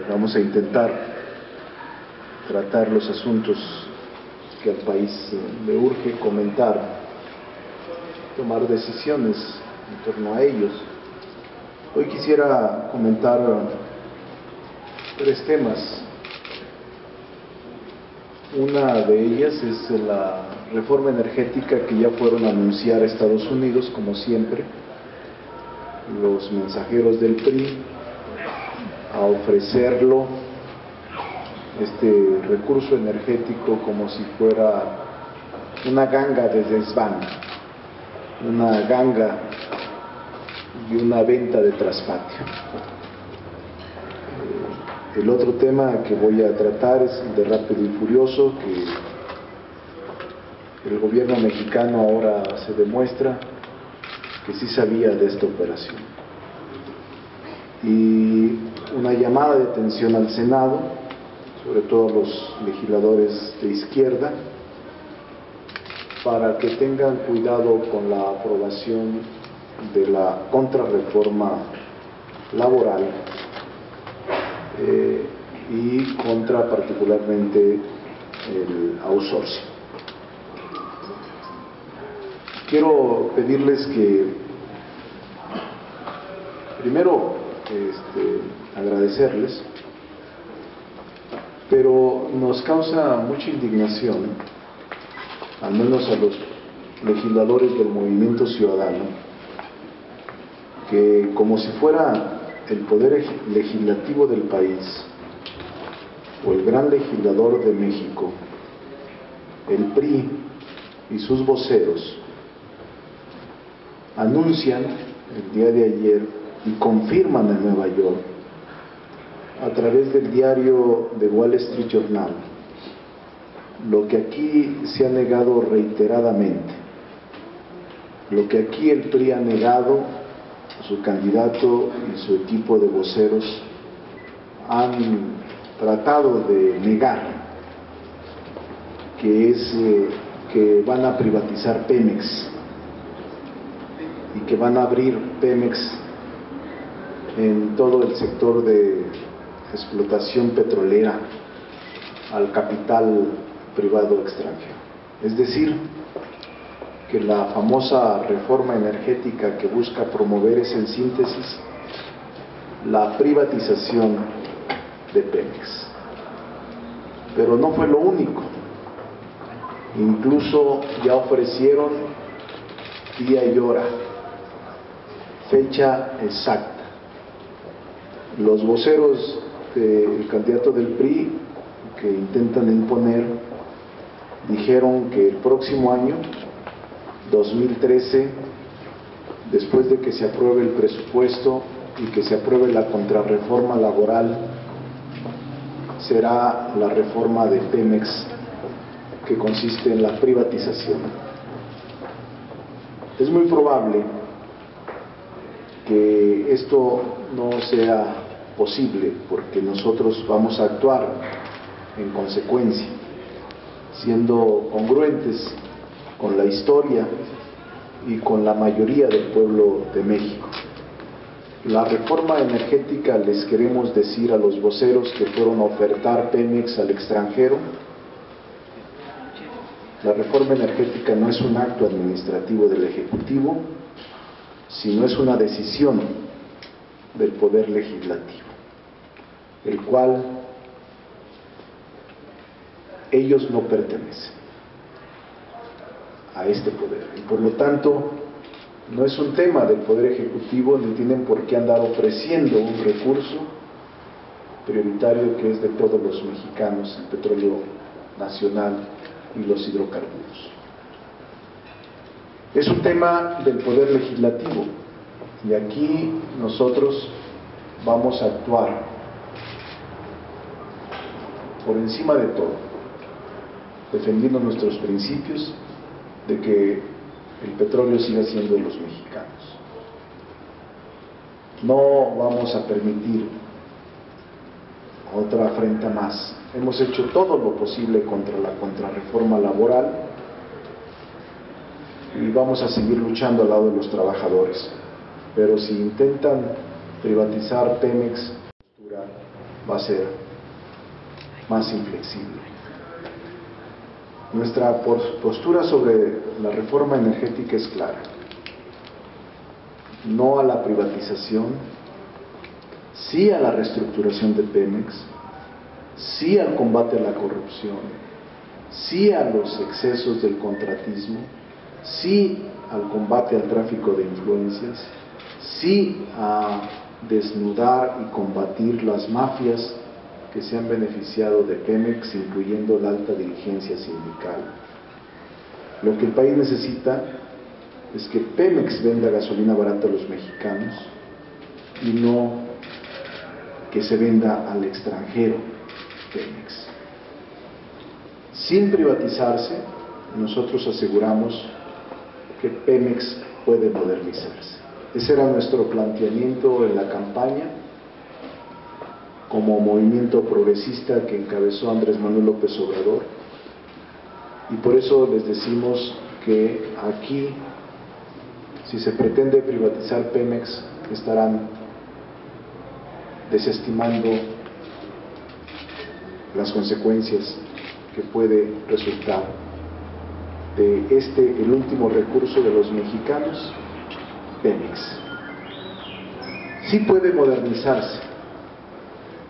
vamos a intentar tratar los asuntos que al país le urge comentar, tomar decisiones en torno a ellos. Hoy quisiera comentar 3 temas. Una de ellas es la reforma energética que ya fueron a anunciar a Estados Unidos, como siempre, los mensajeros del PRI, a ofrecerlo, este recurso energético, como si fuera una ganga de desván, una ganga y una venta de traspatio. El otro tema que voy a tratar es el de Rápido y Furioso, que el gobierno mexicano ahora se demuestra que sí sabía de esta operación. Y una llamada de atención al Senado, sobre todo a los legisladores de izquierda, para que tengan cuidado con la aprobación de la contrarreforma laboral y contra particularmente el outsourcing. Quiero pedirles que primero agradecerles, pero nos causa mucha indignación, al menos a los legisladores del Movimiento Ciudadano, que como si fuera el poder legislativo del país o el gran legislador de México, el PRI y sus voceros anuncian el día de ayer y confirman en Nueva York, a través del diario The Wall Street Journal, lo que aquí se ha negado reiteradamente, lo que aquí el PRI ha negado, su candidato y su equipo de voceros han tratado de negar, que es que van a privatizar Pemex y que van a abrir Pemex en todo el sector de explotación petrolera al capital privado extranjero. Es decir, que la famosa reforma energética que busca promover es, en síntesis, la privatización de Pemex. Pero no fue lo único. Incluso ya ofrecieron día y hora, fecha exacta. Los voceros del candidato del PRI que intentan imponer dijeron que el próximo año, 2013, después de que se apruebe el presupuesto y que se apruebe la contrarreforma laboral, será la reforma de Pemex, que consiste en la privatización. Es muy probable que esto no sea posible, porque nosotros vamos a actuar en consecuencia, siendo congruentes con la historia y con la mayoría del pueblo de México. La reforma energética, les queremos decir a los voceros que fueron a ofertar Pemex al extranjero, la reforma energética no es un acto administrativo del Ejecutivo, sino es una decisión del Poder Legislativo, el cual ellos no pertenecen a este poder, y por lo tanto no es un tema del Poder Ejecutivo, ni tienen por qué andar ofreciendo un recurso prioritario que es de todos los mexicanos, el petróleo nacional y los hidrocarburos. Es un tema del Poder Legislativo, y aquí nosotros vamos a actuar por encima de todo, defendiendo nuestros principios de que el petróleo siga siendo de los mexicanos. No vamos a permitir otra afrenta más. Hemos hecho todo lo posible contra la contrarreforma laboral y vamos a seguir luchando al lado de los trabajadores. Pero si intentan privatizar Pemex, va a ser más inflexible. Nuestra postura sobre la reforma energética es clara: no a la privatización, sí a la reestructuración de Pemex, sí al combate a la corrupción, sí a los excesos del contratismo, sí al combate al tráfico de influencias, sí a desnudar y combatir las mafias que se han beneficiado de Pemex, incluyendo la alta dirigencia sindical. Lo que el país necesita es que Pemex venda gasolina barata a los mexicanos y no que se venda al extranjero Pemex. Sin privatizarse, nosotros aseguramos que Pemex puede modernizarse. Ese era nuestro planteamiento en la campaña como movimiento progresista que encabezó Andrés Manuel López Obrador, y por eso les decimos que aquí, si se pretende privatizar Pemex, estarán desestimando las consecuencias que puede resultar de el último recurso de los mexicanos, Pemex. Sí puede modernizarse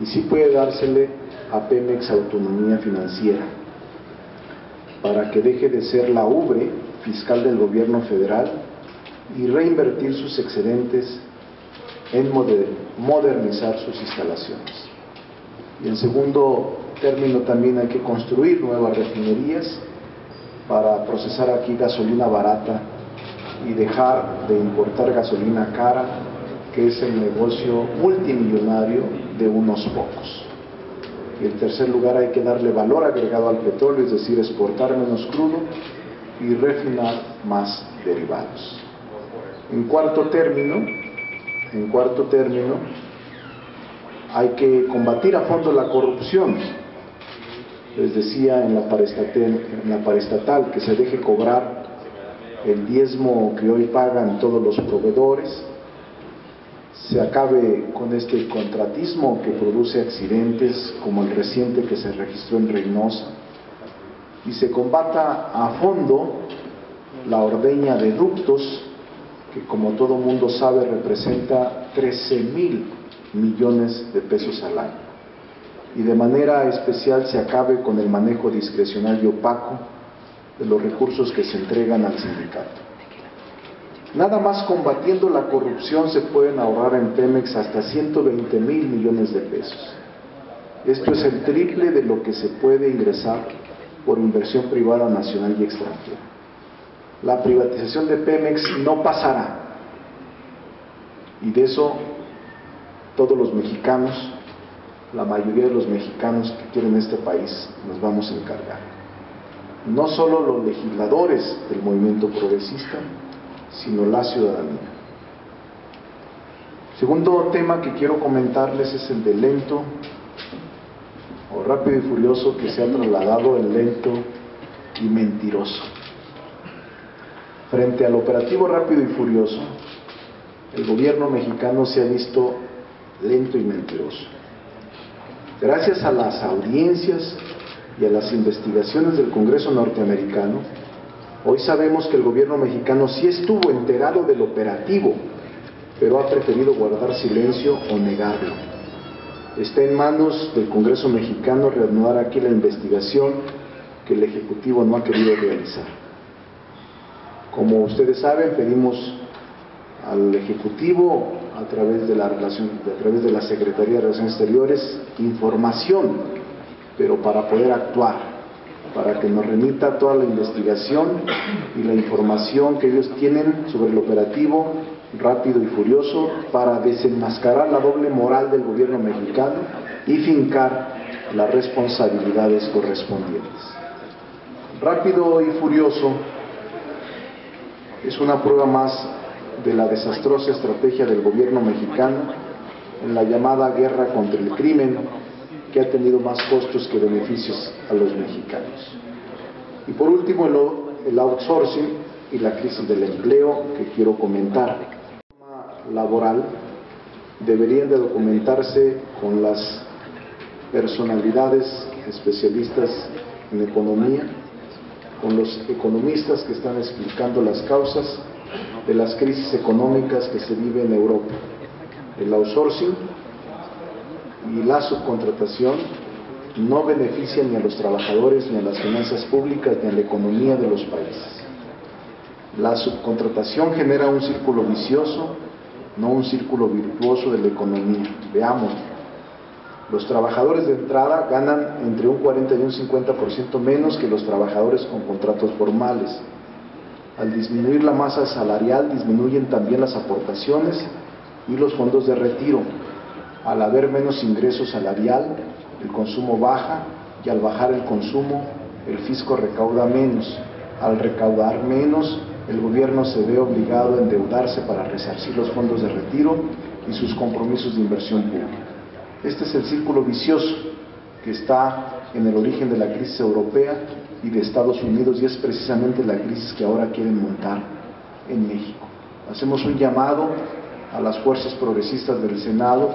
y sí puede dársele a Pemex autonomía financiera para que deje de ser la ubre fiscal del gobierno federal y reinvertir sus excedentes en modernizar sus instalaciones. Y en segundo término, también hay que construir nuevas refinerías para procesar aquí gasolina barata y dejar de importar gasolina cara, que es el negocio multimillonario de unos pocos. Y en tercer lugar, hay que darle valor agregado al petróleo, es decir, exportar menos crudo y refinar más derivados. En cuarto término, hay que combatir a fondo la corrupción. Les decía en la paraestatal que se deje cobrar el diezmo que hoy pagan todos los proveedores, se acabe con este contratismo que produce accidentes como el reciente que se registró en Reynosa, y se combata a fondo la ordeña de ductos que, como todo mundo sabe, representa 13,000 millones de pesos al año, y de manera especial se acabe con el manejo discrecional y opaco de los recursos que se entregan al sindicato. Nada más combatiendo la corrupción se pueden ahorrar en Pemex hasta 120,000 millones de pesos. Esto es el triple de lo que se puede ingresar por inversión privada nacional y extranjera. La privatización de Pemex no pasará, y de eso todos los mexicanos, la mayoría de los mexicanos que quieren este país, nos vamos a encargar. No solo los legisladores del movimiento progresista, sino la ciudadanía. Segundo tema que quiero comentarles es el de lento o rápido y furioso, que se ha trasladado en lento y mentiroso. Frente al operativo rápido y furioso, el gobierno mexicano se ha visto lento y mentiroso. Gracias a las audiencias y a las investigaciones del Congreso norteamericano, hoy sabemos que el gobierno mexicano sí estuvo enterado del operativo, pero ha preferido guardar silencio o negarlo. Está en manos del Congreso mexicano reanudar aquí la investigación que el Ejecutivo no ha querido realizar. Como ustedes saben, pedimos al Ejecutivo, a través de la Secretaría de Relaciones Exteriores, información, pero para poder actuar, para que nos remita toda la investigación y la información que ellos tienen sobre el operativo rápido y furioso, para desenmascarar la doble moral del gobierno mexicano y fincar las responsabilidades correspondientes. Rápido y furioso es una prueba más de la desastrosa estrategia del gobierno mexicano en la llamada guerra contra el crimen, que ha tenido más costos que beneficios a los mexicanos. Y por último, el outsourcing y la crisis del empleo, que quiero comentar. La laboral deberían de documentarse con las personalidades especialistas en economía, con los economistas que están explicando las causas de las crisis económicas que se viven en Europa. El outsourcing y la subcontratación no benefician ni a los trabajadores, ni a las finanzas públicas, ni a la economía de los países. La subcontratación genera un círculo vicioso, no un círculo virtuoso de la economía. Veámoslo. Los trabajadores de entrada ganan entre un 40 y un 50% menos que los trabajadores con contratos formales. Al disminuir la masa salarial, disminuyen también las aportaciones y los fondos de retiro. Al haber menos ingreso salarial, el consumo baja, y al bajar el consumo, el fisco recauda menos. Al recaudar menos, el gobierno se ve obligado a endeudarse para resarcir los fondos de retiro y sus compromisos de inversión pública. Este es el círculo vicioso que está en el origen de la crisis europea y de Estados Unidos, y es precisamente la crisis que ahora quieren montar en México. Hacemos un llamado a las fuerzas progresistas del Senado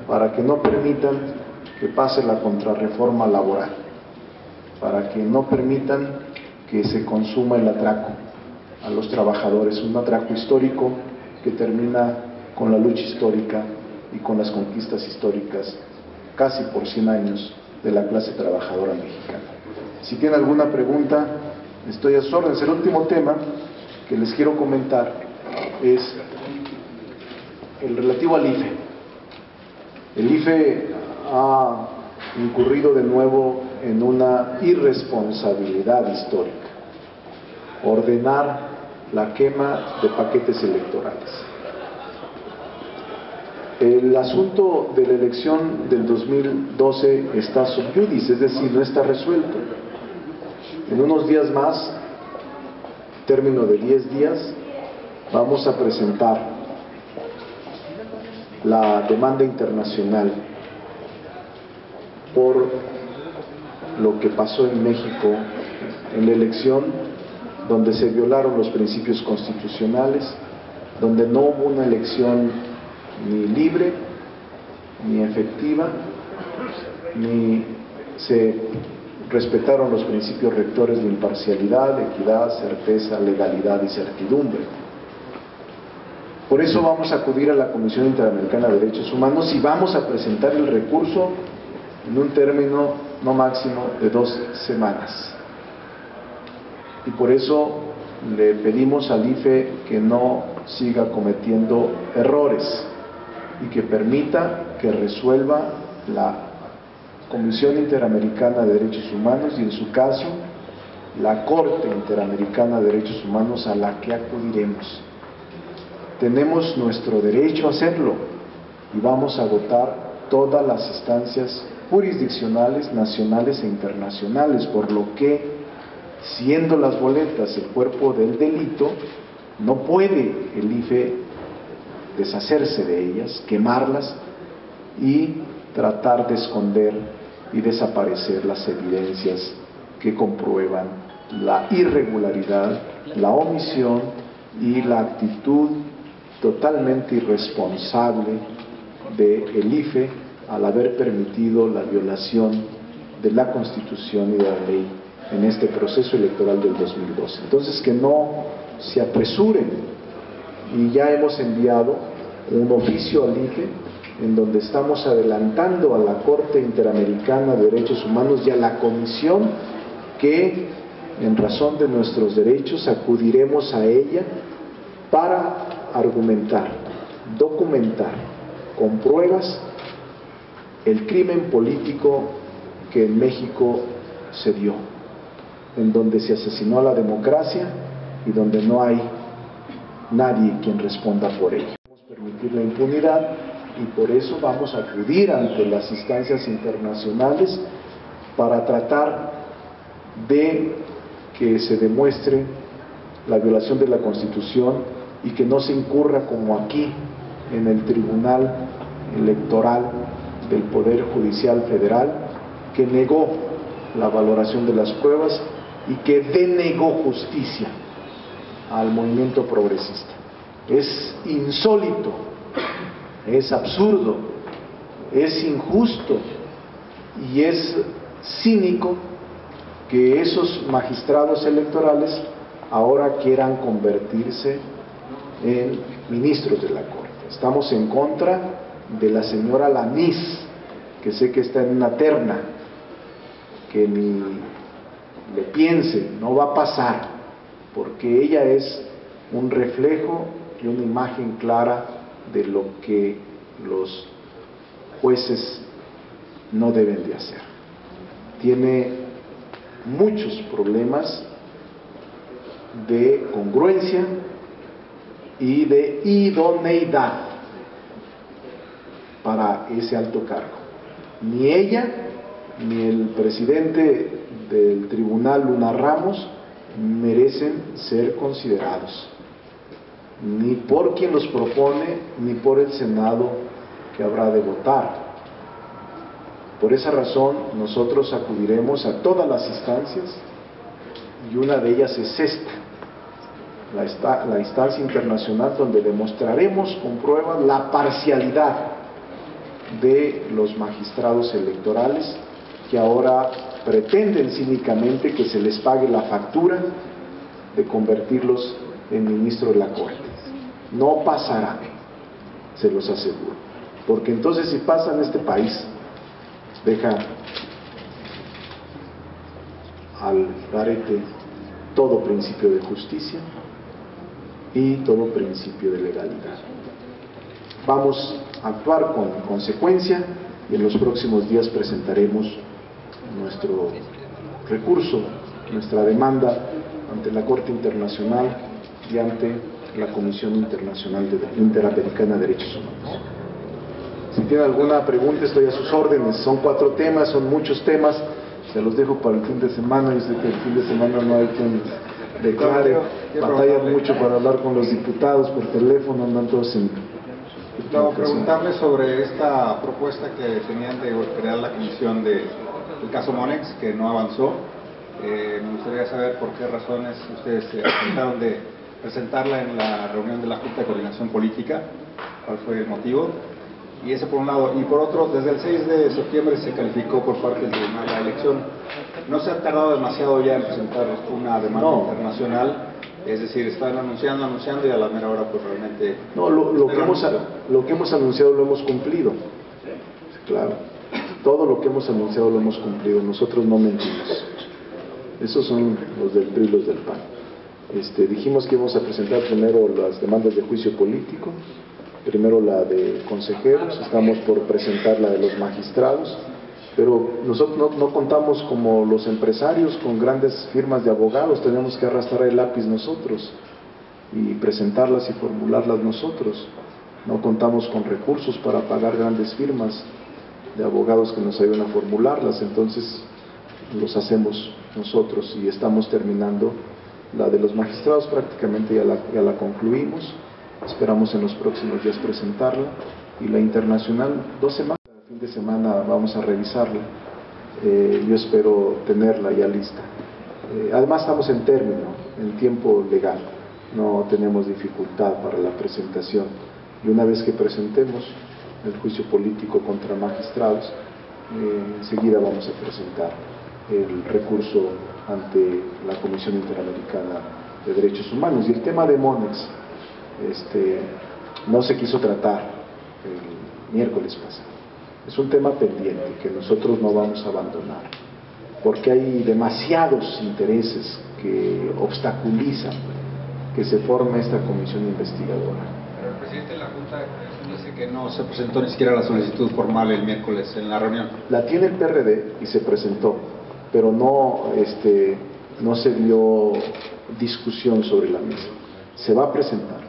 para que no permitan que pase la contrarreforma laboral, para que no permitan que se consuma el atraco a los trabajadores, un atraco histórico que termina con la lucha histórica y con las conquistas históricas casi por 100 años de la clase trabajadora mexicana. Si tienen alguna pregunta, estoy a sus órdenes. El último tema que les quiero comentar es el relativo al IFE. El IFE ha incurrido de nuevo en una irresponsabilidad histórica: ordenar la quema de paquetes electorales. El asunto de la elección del 2012 está sub judice, es decir, no está resuelto. En unos días más, término de 10 días, vamos a presentar la demanda internacional por lo que pasó en México en la elección, donde se violaron los principios constitucionales, donde no hubo una elección ni libre, ni efectiva, ni se respetaron los principios rectores de imparcialidad, equidad, certeza, legalidad y certidumbre. Por eso vamos a acudir a la Comisión Interamericana de Derechos Humanos y vamos a presentar el recurso en un término no máximo de 2 semanas. Y por eso le pedimos al IFE que no siga cometiendo errores y que permita que resuelva la Comisión Interamericana de Derechos Humanos y, en su caso, la Corte Interamericana de Derechos Humanos, a la que acudiremos. Tenemos nuestro derecho a hacerlo y vamos a agotar todas las instancias jurisdiccionales, nacionales e internacionales, por lo que, siendo las boletas el cuerpo del delito, no puede el IFE deshacerse de ellas, quemarlas y tratar de esconder y desaparecer las evidencias que comprueban la irregularidad, la omisión y la actitud totalmente irresponsable del IFE al haber permitido la violación de la Constitución y de la ley en este proceso electoral del 2012. Entonces, que no se apresuren, y ya hemos enviado un oficio al IFE en donde estamos adelantando a la Corte Interamericana de Derechos Humanos y a la Comisión que, en razón de nuestros derechos, acudiremos a ella para argumentar, documentar con pruebas el crimen político que en México se dio, en donde se asesinó a la democracia y donde no hay nadie quien responda por ello. Vamos a permitir la impunidad y por eso vamos a acudir ante las instancias internacionales para tratar de que se demuestre la violación de la Constitución y que no se incurra como aquí en el Tribunal Electoral del Poder Judicial Federal, que negó la valoración de las pruebas y que denegó justicia al movimiento progresista. Es insólito, es absurdo, es injusto Y es cínico que esos magistrados electorales ahora quieran convertirse en ministros de la Corte. Estamos en contra de la señora Lanís, que sé que está en una terna, que ni le piense, no va a pasar, porque ella es un reflejo y una imagen clara de lo que los jueces no deben de hacer. Tiene muchos problemas de congruencia y de idoneidad para ese alto cargo. Ni ella ni el presidente del tribunal, Luna Ramos, merecen ser considerados, ni por quien los propone, ni por el Senado que habrá de votar. Por esa razón, nosotros acudiremos a todas las instancias, y una de ellas es esta, la instancia internacional, donde demostraremos con pruebas la parcialidad de los magistrados electorales, que ahora pretenden cínicamente que se les pague la factura de convertirlos en ministros de la Corte. No pasará, se los aseguro, porque entonces si pasa en este país, deja al garete todo principio de justicia y todo principio de legalidad. Vamos a actuar con consecuencia y en los próximos días presentaremos nuestro recurso, nuestra demanda ante la Corte Internacional y ante la Comisión Interamericana de Derechos Humanos. Si tiene alguna pregunta, estoy a sus órdenes. Son 4 temas, son muchos temas, se los dejo para el fin de semana. Yo sé que el fin de semana no hay quien declare, batallan mucho para hablar con los diputados por teléfono, andan todos en... No, preguntarle sobre esta propuesta que tenían de crear la comisión del caso Monex, que no avanzó. Me gustaría saber por qué razones ustedes intentaron de presentarla en la reunión de la Junta de Coordinación Política, cuál fue el motivo. Y ese por un lado. Y por otro, desde el 6 de septiembre se calificó por parte del Tribunal la elección. ¿No se ha tardado demasiado ya en presentar una demanda internacional? Es decir, están anunciando y a la mera hora pues realmente... No, lo que hemos anunciado lo hemos cumplido. Claro, todo lo que hemos anunciado lo hemos cumplido, nosotros no mentimos. Esos son los del PRI y los del PAN. Dijimos que íbamos a presentar primero las demandas de juicio político, primero la de consejeros, estamos por presentar la de los magistrados, pero nosotros no contamos como los empresarios con grandes firmas de abogados, tenemos que arrastrar el lápiz nosotros y presentarlas y formularlas nosotros. No contamos con recursos para pagar grandes firmas de abogados que nos ayuden a formularlas, entonces los hacemos nosotros y estamos terminando la de los magistrados, prácticamente ya la concluimos, esperamos en los próximos días presentarla, y la internacional 2 semanas. Fin de semana vamos a revisarla, yo espero tenerla ya lista. Además estamos en término, en tiempo legal, no tenemos dificultad para la presentación, y una vez que presentemos el juicio político contra magistrados, enseguida vamos a presentar el recurso ante la Comisión Interamericana de Derechos Humanos. Y el tema de Monex no se quiso tratar el miércoles pasado. Es un tema pendiente que nosotros no vamos a abandonar, porque hay demasiados intereses que obstaculizan que se forme esta comisión investigadora. Pero el presidente de la Junta dice que no se presentó ni siquiera la solicitud formal el miércoles en la reunión. La tiene el PRD y se presentó, pero no se dio discusión sobre la misma. Se va a presentar,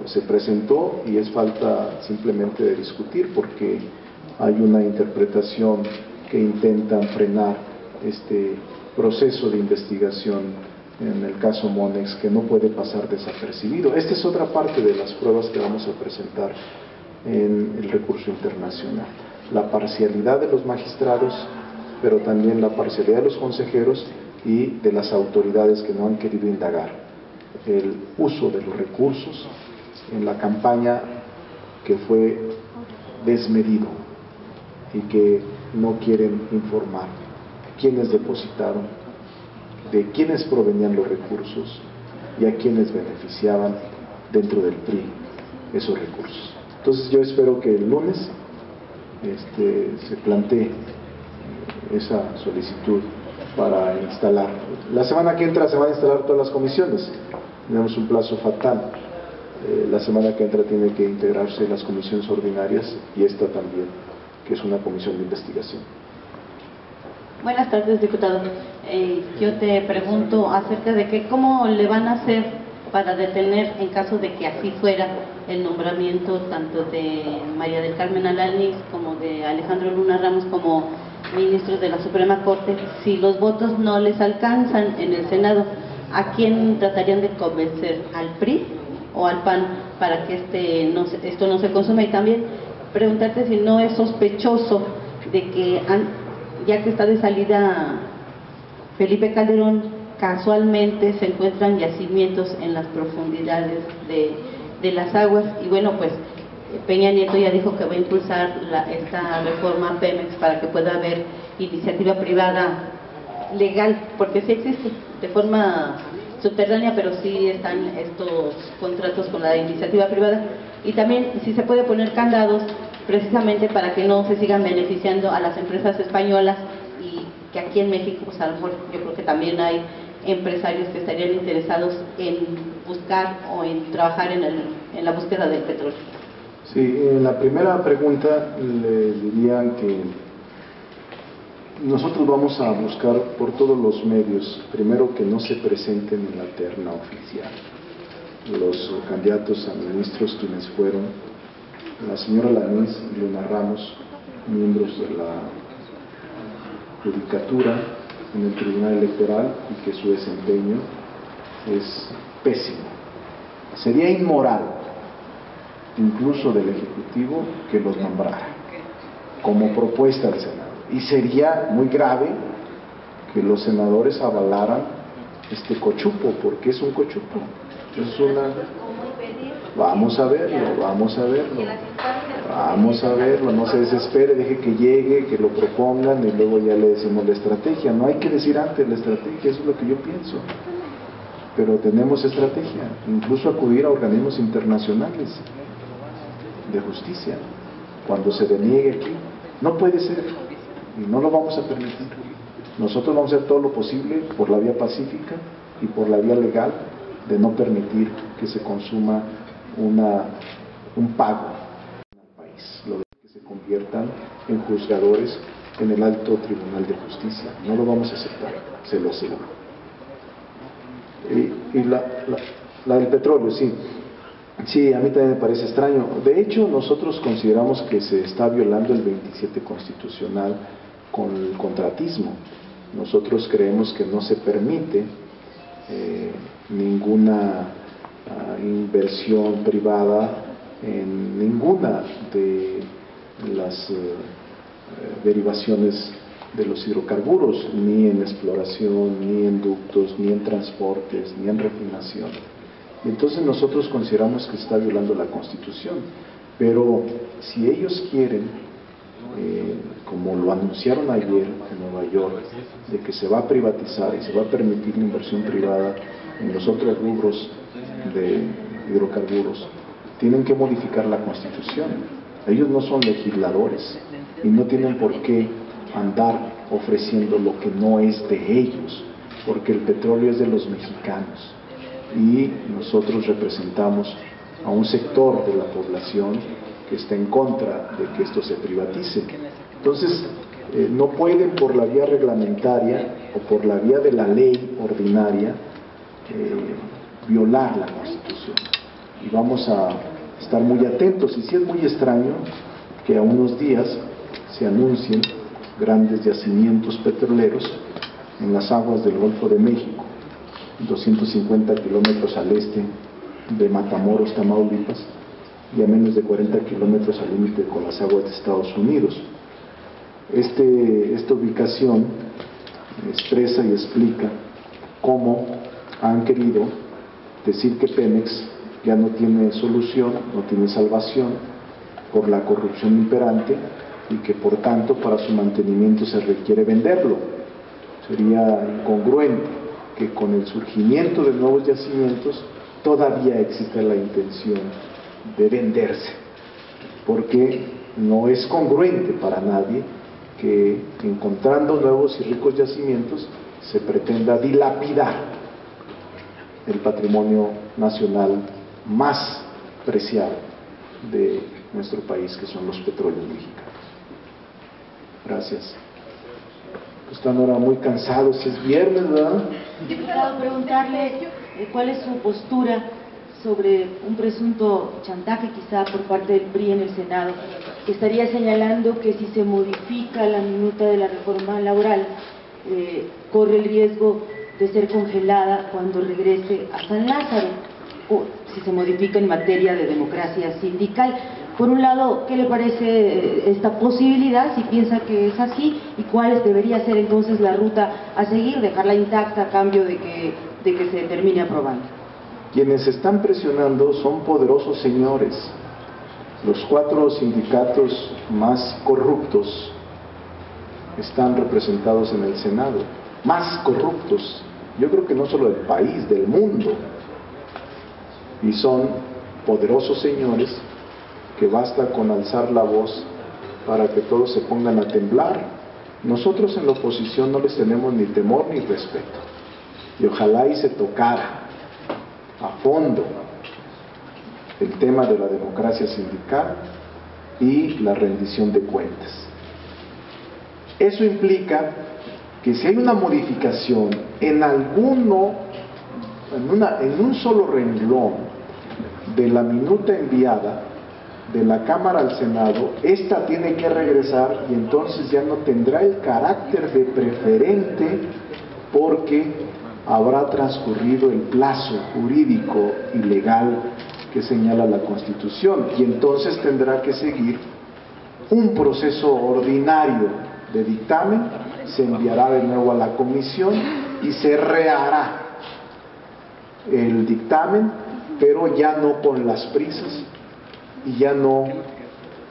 se presentó y es falta simplemente de discutir, porque hay una interpretación que intentan frenar este proceso de investigación en el caso Monex, que no puede pasar desapercibido. Esta es otra parte de las pruebas que vamos a presentar en el recurso internacional: la parcialidad de los magistrados, pero también la parcialidad de los consejeros y de las autoridades que no han querido indagar el uso de los recursos en la campaña, que fue desmedido y que no quieren informar quiénes depositaron, de quiénes provenían los recursos y a quiénes beneficiaban dentro del PRI esos recursos. Entonces yo espero que el lunes se plantee esa solicitud para instalar. La semana que entra se van a instalar todas las comisiones, tenemos un plazo fatal. La semana que entra tiene que integrarse las comisiones ordinarias y esta también, que es una comisión de investigación. Buenas tardes, diputado. Yo te pregunto acerca de cómo le van a hacer para detener, en caso de que así fuera, el nombramiento tanto de María del Carmen Alanis como de Alejandro Luna Ramos como ministros de la Suprema Corte. Si los votos no les alcanzan en el Senado, ¿a quién tratarían de convencer? ¿Al PRI o al PAN para que esto no se consuma? Y también preguntarte si no es sospechoso de que ya que está de salida Felipe Calderón, casualmente se encuentran yacimientos en las profundidades de las aguas. Y bueno, pues Peña Nieto ya dijo que va a impulsar esta reforma Pemex para que pueda haber iniciativa privada legal, porque sí existe de forma subterránea, pero sí están estos contratos con la iniciativa privada. Y también si se puede poner candados precisamente para que no se sigan beneficiando a las empresas españolas, y que aquí en México, pues a lo mejor yo creo que también hay empresarios que estarían interesados en buscar o en trabajar en la búsqueda del petróleo. Sí, en la primera pregunta le dirían que nosotros vamos a buscar por todos los medios, primero, que no se presenten en la terna oficial los candidatos a ministros quienes fueron la señora Alanis y Luna Ramos, miembros de la judicatura en el Tribunal Electoral, y que su desempeño es pésimo. Sería inmoral, incluso del Ejecutivo, que los nombrara como propuesta del Senado. Y sería muy grave que los senadores avalaran este cochupo, porque es un cochupo. Es una... Vamos a verlo, no se desespere, deje que llegue, que lo propongan y luego ya le decimos la estrategia. No hay que decir antes la estrategia, eso es lo que yo pienso. Pero tenemos estrategia, incluso acudir a organismos internacionales de justicia cuando se deniegue aquí. No puede ser y no lo vamos a permitir. Nosotros vamos a hacer todo lo posible por la vía pacífica y por la vía legal de no permitir que se consuma un pago al país, que se conviertan en juzgadores en el alto tribunal de justicia. No lo vamos a aceptar, se lo aseguro. Y la del petróleo, sí, a mí también me parece extraño. De hecho, nosotros consideramos que se está violando el 27 constitucional con el contratismo. Nosotros creemos que no se permite ninguna inversión privada en ninguna de las derivaciones de los hidrocarburos, ni en exploración, ni en ductos, ni en transportes, ni en refinación. Entonces nosotros consideramos que se está violando la Constitución, pero si ellos quieren, como lo anunciaron ayer en Nueva York, de que se va a privatizar y se va a permitir la inversión privada en los otros rubros de hidrocarburos, tienen que modificar la Constitución. Ellos no son legisladores y no tienen por qué andar ofreciendo lo que no es de ellos, porque el petróleo es de los mexicanos y nosotros representamos a un sector de la población que está en contra de que esto se privatice. Entonces, no pueden por la vía reglamentaria o por la vía de la ley ordinaria violar la Constitución. Y vamos a estar muy atentos. Y sí es muy extraño que a unos días se anuncien grandes yacimientos petroleros en las aguas del Golfo de México, 250 kilómetros al este de Matamoros, Tamaulipas, y a menos de 40 kilómetros al límite con las aguas de Estados Unidos. Esta ubicación expresa y explica cómo han querido decir que Pemex ya no tiene solución, no tiene salvación por la corrupción imperante, y que por tanto para su mantenimiento se requiere venderlo. Sería incongruente que con el surgimiento de nuevos yacimientos todavía exista la intención de venderse, porque no es congruente para nadie que encontrando nuevos y ricos yacimientos se pretenda dilapidar el patrimonio nacional más preciado de nuestro país, que son los petróleos mexicanos. Gracias. Están ahora muy cansados, es viernes, ¿verdad? Diputado, preguntarle cuál es su postura sobre un presunto chantaje quizá por parte del PRI en el Senado, que estaría señalando que si se modifica la minuta de la reforma laboral, corre el riesgo de ser congelada cuando regrese a San Lázaro, o si se modifica en materia de democracia sindical. Por un lado, ¿qué le parece esta posibilidad? Si piensa que es así, ¿y cuál debería ser entonces la ruta a seguir? ¿Dejarla intacta a cambio de que se termine aprobando? Quienes están presionando son poderosos señores. Los 4 sindicatos más corruptos están representados en el Senado. Más corruptos, yo creo que no solo del país, del mundo. Y son poderosos señores que basta con alzar la voz para que todos se pongan a temblar. Nosotros en la oposición no les tenemos ni temor ni respeto. Y ojalá y se tocara a fondo el tema de la democracia sindical y la rendición de cuentas. Eso implica que si hay una modificación en un solo renglón de la minuta enviada de la Cámara al Senado, esta tiene que regresar y entonces ya no tendrá el carácter de preferente, porque habrá transcurrido el plazo jurídico y legal que señala la Constitución, y entonces tendrá que seguir un proceso ordinario de dictamen, se enviará de nuevo a la comisión y se rehará el dictamen, pero ya no con las prisas y ya no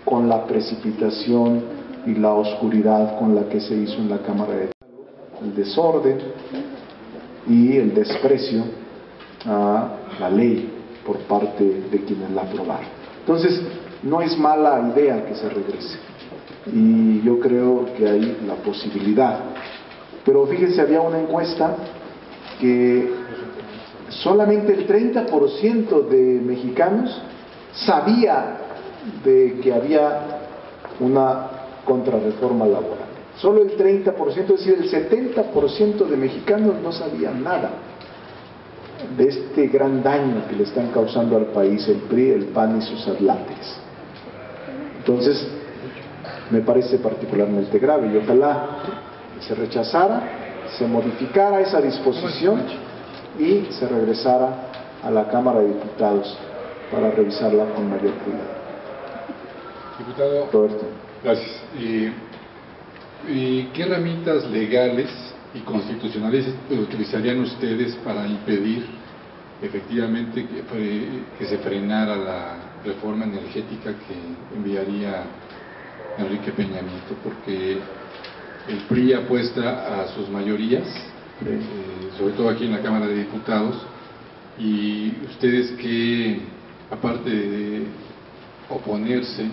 con la precipitación y la oscuridad con la que se hizo en la Cámara de el desorden y el desprecio a la ley por parte de quienes la aprobaron. Entonces, no es mala idea que se regrese, y yo creo que hay la posibilidad. Pero fíjense, había una encuesta que solamente el 30% de mexicanos sabía de que había una contrarreforma laboral. Solo el 30%, es decir, el 70% de mexicanos no sabían nada de este gran daño que le están causando al país el PRI, el PAN y sus adláteres. Entonces, me parece particularmente grave, y ojalá se rechazara, se modificara esa disposición y se regresara a la Cámara de Diputados para revisarla con mayor cuidado. Diputado, Roberto. gracias. ¿Qué herramientas legales y constitucionales utilizarían ustedes para impedir efectivamente que se frenara la reforma energética que enviaría Enrique Peña Nieto? Porque el PRI apuesta a sus mayorías, sobre todo aquí en la Cámara de Diputados, y ustedes que, aparte de oponerse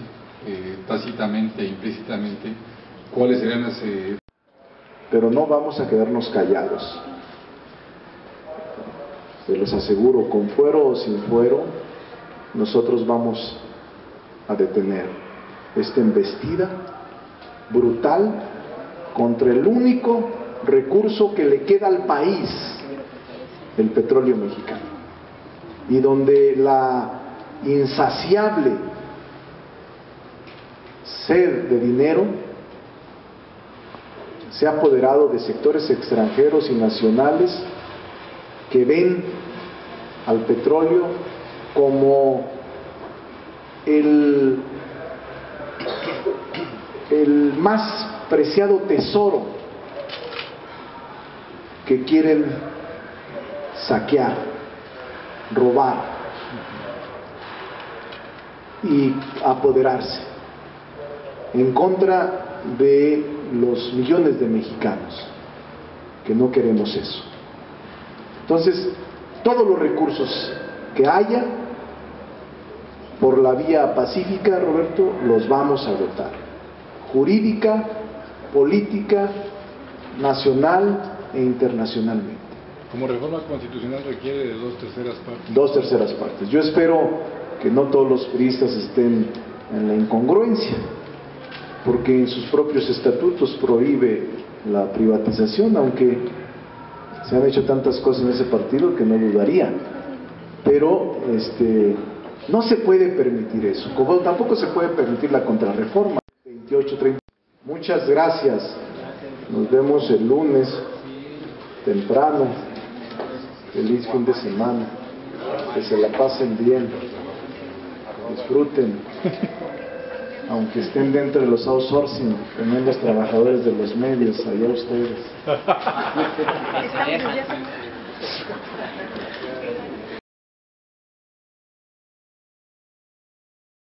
tácitamente e implícitamente, ¿cuáles serían las...? Pero no vamos a quedarnos callados. Se los aseguro, con fuero o sin fuero, nosotros vamos a detener esta embestida brutal contra el único recurso que le queda al país, el petróleo mexicano, y donde la insaciable sed de dinero se ha apoderado de sectores extranjeros y nacionales que ven al petróleo como el más preciado tesoro que quieren saquear, robar y apoderarse. en contra de los millones de mexicanos, que no queremos eso. Entonces, todos los recursos que haya, por la vía pacífica, Roberto, los vamos a votar. Jurídica, política, nacional e internacionalmente. Como reforma constitucional requiere de 2/3 partes. 2/3 partes. Yo espero que no todos los priistas estén en la incongruencia, porque en sus propios estatutos prohíbe la privatización, aunque se han hecho tantas cosas en ese partido que no dudaría. Pero no se puede permitir eso, como tampoco se puede permitir la contrarreforma. 28-30. Muchas gracias. Nos vemos el lunes temprano. Feliz fin de semana. Que se la pasen bien. Disfruten. Aunque estén dentro de los outsourcing, también los trabajadores de los medios, allá ustedes.